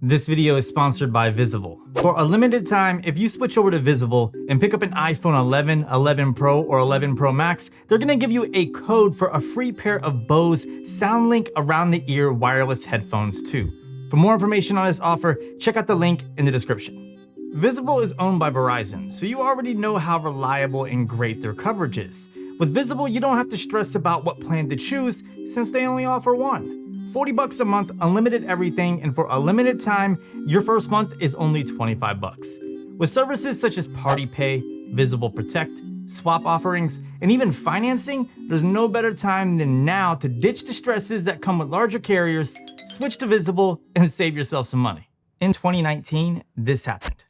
This video is sponsored by Visible. For a limited time, if you switch over to Visible and pick up an iPhone 11, 11 Pro, or 11 Pro Max, they're gonna give you a code for a free pair of Bose SoundLink around-the-ear wireless headphones too. For more information on this offer, check out the link in the description. Visible is owned by Verizon, so you already know how reliable and great their coverage is. With Visible, you don't have to stress about what plan to choose since they only offer one. $40 a month, unlimited everything, and for a limited time, your first month is only $25. With services such as Party Pay, Visible Protect, swap offerings, and even financing, there's no better time than now to ditch the stresses that come with larger carriers, switch to Visible, and save yourself some money. In 2019, this happened.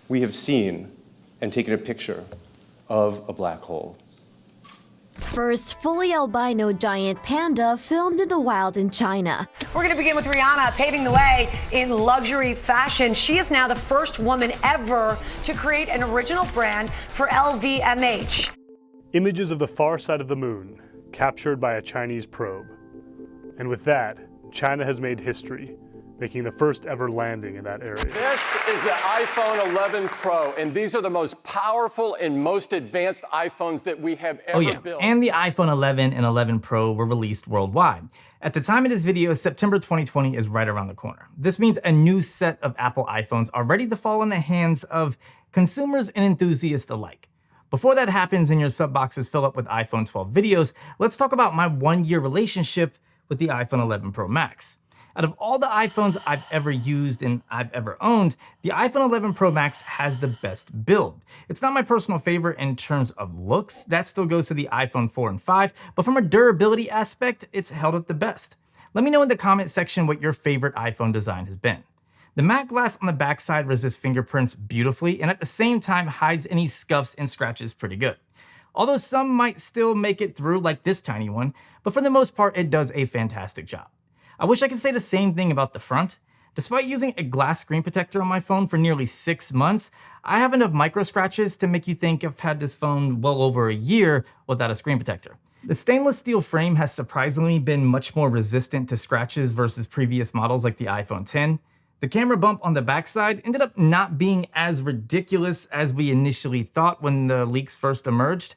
We have seen and taken a picture of a black hole. First fully albino giant panda filmed in the wild in China. We're going to begin with Rihanna paving the way in luxury fashion. She is now the first woman ever to create an original brand for LVMH. Images of the far side of the moon captured by a Chinese probe. And with that, China has made history, making the first ever landing in that area. This is the iPhone 11 Pro, and these are the most powerful and most advanced iPhones that we have ever built. And the iPhone 11 and 11 Pro were released worldwide. At the time of this video, September 2020 is right around the corner. This means a new set of Apple iPhones are ready to fall in the hands of consumers and enthusiasts alike. Before that happens and your sub boxes fill up with iPhone 12 videos, let's talk about my one-year relationship with the iPhone 11 Pro Max. Out of all the iPhones I've ever used and I've ever owned, the iPhone 11 Pro Max has the best build. It's not my personal favorite in terms of looks, that still goes to the iPhone 4 and 5, but from a durability aspect, it's held up the best. Let me know in the comment section what your favorite iPhone design has been. The matte glass on the backside resists fingerprints beautifully and at the same time hides any scuffs and scratches pretty good. Although some might still make it through like this tiny one, but for the most part it does a fantastic job. I wish I could say the same thing about the front. Despite using a glass screen protector on my phone for nearly 6 months, I have enough micro scratches to make you think I've had this phone well over a year without a screen protector. The stainless steel frame has surprisingly been much more resistant to scratches versus previous models like the iPhone X. The camera bump on the backside ended up not being as ridiculous as we initially thought when the leaks first emerged.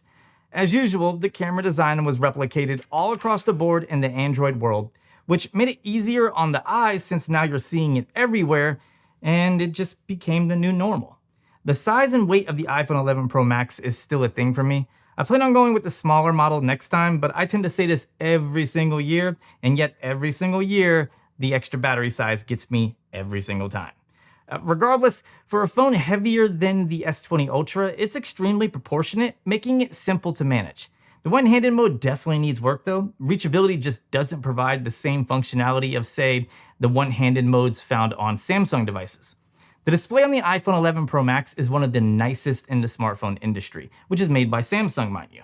As usual, the camera design was replicated all across the board in the Android world, which made it easier on the eyes since now you're seeing it everywhere, and it just became the new normal. The size and weight of the iPhone 11 Pro Max is still a thing for me. I plan on going with the smaller model next time, but I tend to say this every single year, and yet every single year, the extra battery size gets me every single time. Regardless, for a phone heavier than the S20 Ultra, it's extremely proportionate, making it simple to manage. The one-handed mode definitely needs work though. Reachability just doesn't provide the same functionality of, say, the one-handed modes found on Samsung devices. The display on the iPhone 11 Pro Max is one of the nicest in the smartphone industry, which is made by Samsung, mind you.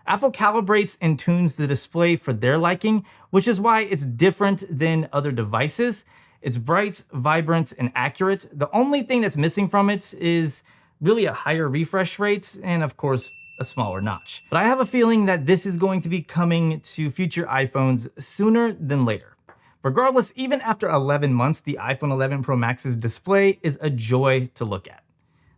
Apple calibrates and tunes the display for their liking, which is why it's different than other devices. It's bright, vibrant, and accurate. The only thing that's missing from it is really a higher refresh rate and, of course, a smaller notch. But I have a feeling that this is going to be coming to future iPhones sooner than later. Regardless, even after 11 months, the iPhone 11 Pro Max's display is a joy to look at.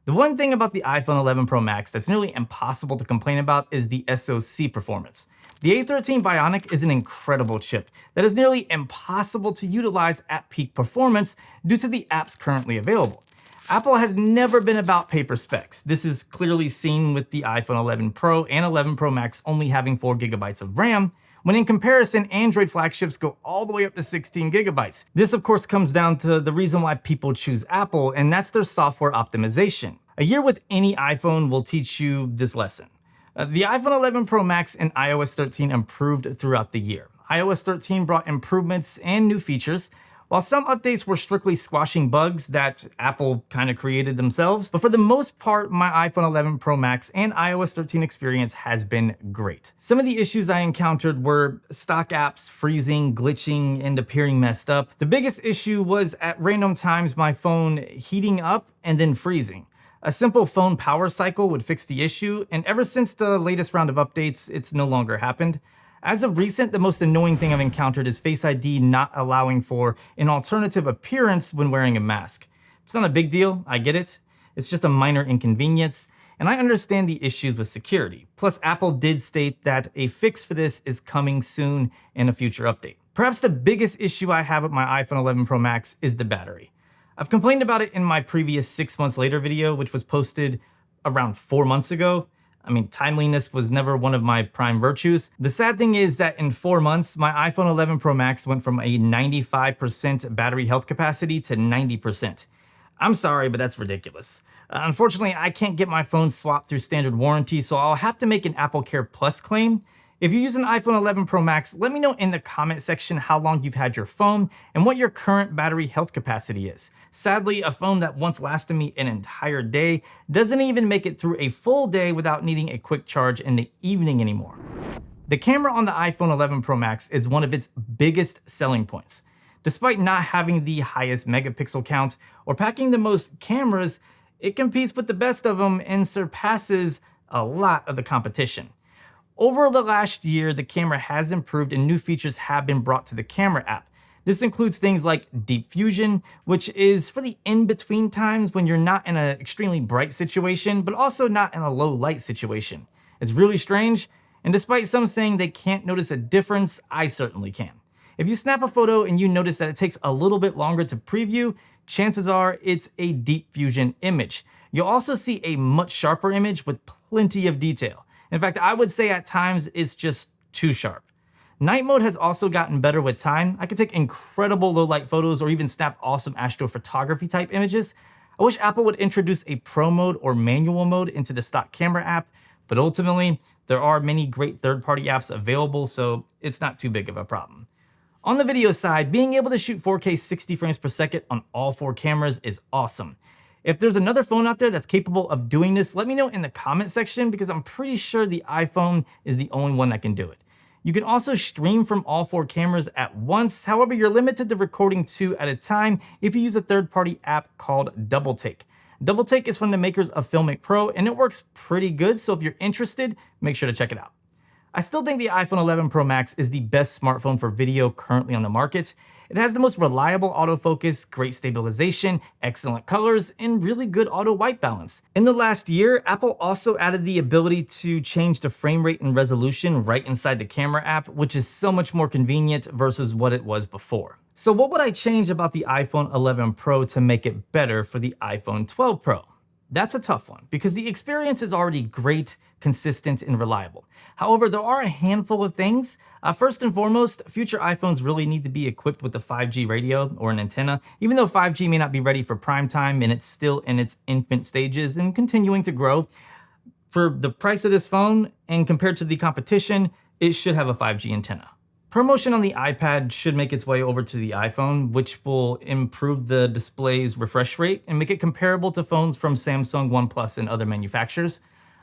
The one thing about the iPhone 11 Pro Max that's nearly impossible to complain about is the SoC performance. The A13 Bionic is an incredible chip that is nearly impossible to utilize at peak performance due to the apps currently available. Apple has never been about paper specs. This is clearly seen with the iPhone 11 Pro and 11 Pro Max only having 4 GB of RAM, when in comparison, Android flagships go all the way up to 16 GB. This of course comes down to the reason why people choose Apple, and that's their software optimization. A year with any iPhone will teach you this lesson. The iPhone 11 Pro Max and iOS 13 improved throughout the year. iOS 13 brought improvements and new features, while some updates were strictly squashing bugs that Apple kind of created themselves. But for the most part, my iPhone 11 Pro Max and iOS 13 experience has been great. Some of the issues I encountered were stock apps freezing, glitching, and appearing messed up. The biggest issue was at random times my phone heating up and then freezing. A simple phone power cycle would fix the issue, and ever since the latest round of updates, it's no longer happened. As of recent, the most annoying thing I've encountered is Face ID not allowing for an alternative appearance when wearing a mask. It's not a big deal, I get it. It's just a minor inconvenience, and I understand the issues with security. Plus, Apple did state that a fix for this is coming soon in a future update. Perhaps the biggest issue I have with my iPhone 11 Pro Max is the battery. I've complained about it in my previous 6 months later video, which was posted around 4 months ago. I mean, timeliness was never one of my prime virtues. The sad thing is that in 4 months, my iPhone 11 Pro Max went from a 95% battery health capacity to 90%. I'm sorry, but that's ridiculous. Unfortunately, I can't get my phone swapped through standard warranty, so I'll have to make an Apple Care Plus claim. If you use an iPhone 11 Pro Max, let me know in the comment section how long you've had your phone and what your current battery health capacity is. Sadly, a phone that once lasted me an entire day doesn't even make it through a full day without needing a quick charge in the evening anymore. The camera on the iPhone 11 Pro Max is one of its biggest selling points. Despite not having the highest megapixel count or packing the most cameras, it competes with the best of them and surpasses a lot of the competition. Over the last year, the camera has improved and new features have been brought to the camera app. This includes things like Deep Fusion, which is for the in-between times when you're not in an extremely bright situation, but also not in a low light situation. It's really strange, and despite some saying they can't notice a difference, I certainly can. If you snap a photo and you notice that it takes a little bit longer to preview, chances are it's a Deep Fusion image. You'll also see a much sharper image with plenty of detail. In fact, I would say at times it's just too sharp. Night mode has also gotten better with time. I could take incredible low light photos or even snap awesome astrophotography type images. I wish Apple would introduce a pro mode or manual mode into the stock camera app, but ultimately there are many great third-party apps available, so it's not too big of a problem. On the video side, being able to shoot 4K 60 frames per second on all 4 cameras is awesome. If there's another phone out there that's capable of doing this, let me know in the comment section because I'm pretty sure the iPhone is the only one that can do it. You can also stream from all 4 cameras at once. However, you're limited to recording 2 at a time if you use a third-party app called Double Take. Double Take is from the makers of Filmic Pro and it works pretty good, so if you're interested, make sure to check it out. I still think the iPhone 11 Pro Max is the best smartphone for video currently on the market. It has the most reliable autofocus, great stabilization, excellent colors, and really good auto white balance. In the last year, Apple also added the ability to change the frame rate and resolution right inside the camera app, which is so much more convenient versus what it was before. So what would I change about the iPhone 11 Pro to make it better for the iPhone 12 Pro? That's a tough one because the experience is already great, consistent, and reliable. However, there are a handful of things. First and foremost, future iPhones really need to be equipped with a 5G radio or an antenna, even though 5G may not be ready for prime time and it's still in its infant stages and continuing to grow. For the price of this phone and compared to the competition, it should have a 5G antenna. ProMotion on the iPad should make its way over to the iPhone, which will improve the display's refresh rate and make it comparable to phones from Samsung, OnePlus, and other manufacturers.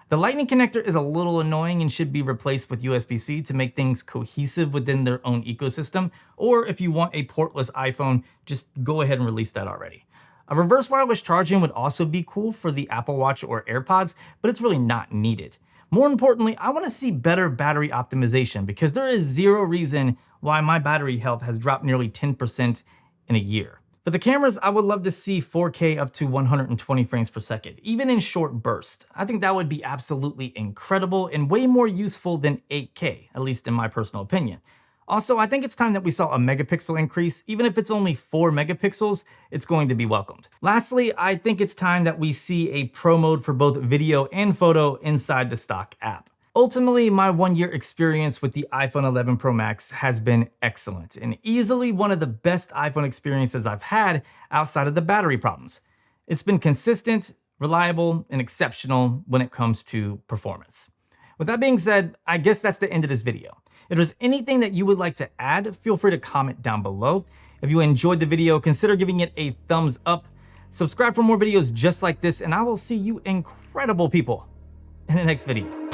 The Lightning connector is a little annoying and should be replaced with USB-C to make things cohesive within their own ecosystem, or if you want a portless iPhone, just go ahead and release that already. A reverse wireless charging would also be cool for the Apple Watch or AirPods, but it's really not needed. More importantly, I want to see better battery optimization because there is zero reason why my battery health has dropped nearly 10% in a year. For the cameras, I would love to see 4K up to 120 frames per second, even in short bursts. I think that would be absolutely incredible and way more useful than 8K, at least in my personal opinion. Also, I think it's time that we saw a megapixel increase. Even if it's only 4 megapixels, it's going to be welcomed. Lastly, I think it's time that we see a pro mode for both video and photo inside the stock app. Ultimately, my 1-year experience with the iPhone 11 Pro Max has been excellent and easily one of the best iPhone experiences I've had outside of the battery problems. It's been consistent, reliable, and exceptional when it comes to performance. With that being said, I guess that's the end of this video. If there's anything that you would like to add, feel free to comment down below. If you enjoyed the video, consider giving it a thumbs up. Subscribe for more videos just like this, and I will see you incredible people in the next video.